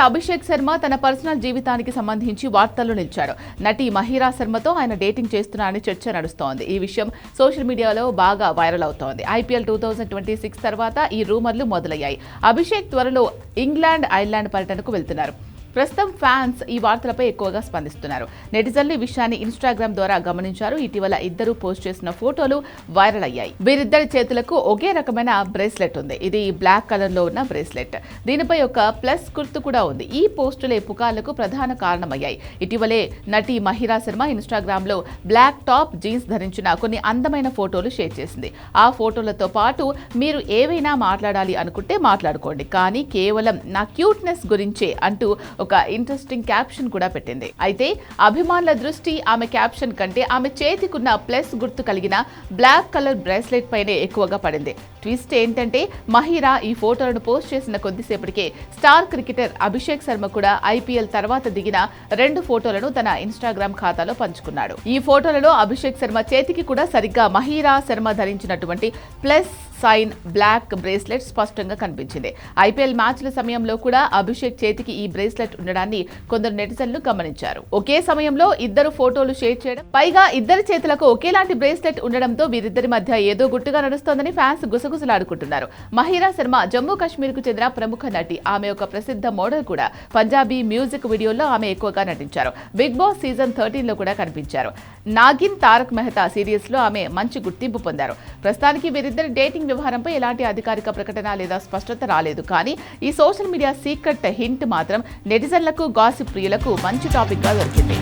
అభిషేక్ శర్మ తన పర్సనల్ జీవితానికి సంబంధించి వార్తల్లో నిలిచాడు. నటి మహిరా శర్మతో ఆయన డేటింగ్ చేస్తున్నారని చర్చ నడుస్తోంది. ఈ విషయం సోషల్ మీడియాలో బాగా వైరల్ అవుతోంది. ఐపీఎల్ 2026 తర్వాత ఈ రూమర్లు మొదలయ్యాయి. అభిషేక్ త్వరలో ఇంగ్లాండ్, ఐర్లాండ్ పర్యటనకు వెళ్తున్నారు. ప్రస్తుతం ఫ్యాన్స్ ఈ వార్తలపై ఎక్కువగా స్పందిస్తున్నారు. నెటిజన్లు ఈ విషయాన్ని ఇన్స్టాగ్రామ్ ద్వారా గమనించారు. ఇటీవల ఇద్దరు పోస్ట్ చేసిన ఫోటోలు వైరల్ అయ్యాయి. వీరిద్దరి చేతులకు ఒకే రకమైన బ్రేస్లెట్ ఉంది. ఇది బ్లాక్ కలర్ లో ఉన్న బ్రేస్లెట్. దీనిపై ఒక ప్లస్ గుర్తు కూడా ఉంది. ఈ పోస్టులే పుకార్లకు ప్రధాన కారణమయ్యాయి. ఇటీవలే నటి మహిరా శర్మ ఇన్స్టాగ్రామ్ లో బ్లాక్ టాప్, జీన్స్ ధరించిన కొన్ని అందమైన ఫోటోలు షేర్ చేసింది. ఆ ఫోటోలతో పాటు మీరు ఏవైనా మాట్లాడాలి అనుకుంటే మాట్లాడుకోండి, కానీ కేవలం నా క్యూట్నెస్ గురించే అంటూ ఒక ఇంట్రెస్టింగ్ క్యాప్షన్ కూడా పెట్టింది. అయితే అభిమానుల దృష్టి ఆమె క్యాప్షన్ కంటే ఆమె చేతికున్న ప్లస్ గుర్తు కలిగిన బ్లాక్ కలర్ బ్రేస్లెట్ పైనే ఎక్కువగా పడింది. ట్విస్ట్ ఏంటంటే మహిరా ఈ ఫోటోలను పోస్ట్ చేసిన కొద్దిసేపటికే స్టార్ క్రికెటర్ అభిషేక్ శర్మ కూడా ఐపీఎల్ తర్వాత దిగిన 2 ఫోటోలను తన ఇన్స్టాగ్రామ్ ఖాతాలో పంచుకున్నాడు. ఈ ఫోటోలలో అభిషేక్ శర్మ చేతికి కూడా సరిగ్గా మహిరా శర్మ ధరించినటువంటి ప్లస్ సైన్ బ్లాక్ బ్రేస్లెట్ స్పష్టంగా కనిపించింది. ఐపీఎల్ మ్యాచ్ల సమయంలో కూడా అభిషేక్ చేతికి ఈ బ్రేస్లెట్ ఉండడాన్ని కొందరు నెటిజన్లు గమనించారు. ఒకే సమయంలో ఇద్దరు ఫోటోలు షేర్ చేయడం, పైగా ఇద్దరి చేతులకు ఒకేలాంటి బ్రేస్లెట్ ఉండడంతో వీరిద్దరి మధ్య ఏదో గుట్టుగా నడుస్తోందని ఫ్యాన్స్ గుసగుసలాడుకుంటున్నారు. మహిరా శర్మ జమ్మూ కాశ్మీర్ కు చెందిన ప్రముఖ నటి. ఆమె ఒక ప్రసిద్ధ మోడల్ కూడా. పంజాబీ మ్యూజిక్ వీడియోల్లో ఆమె ఎక్కువగా నటించారు. బిగ్ బాస్ సీజన్ 13 లో కూడా కనిపించారు. నాగిన్ తారక్ మెహతా సిరీస్ లో ఆమె మంచి గుర్తింపు పొందారు. ప్రస్తుతానికి వీరిద్దరి డేటింగ్ వ్యవహారంపై ఎలాంటి అధికారిక ప్రకటన లేదా స్పష్టత రాలేదు. కానీ ఈ సోషల్ మీడియా సీక్రెట్ హింట్ మాత్రం నెటిజన్లకు, గాసిప్ ప్రియులకు మంచి టాపిక్ గా దొరికింది.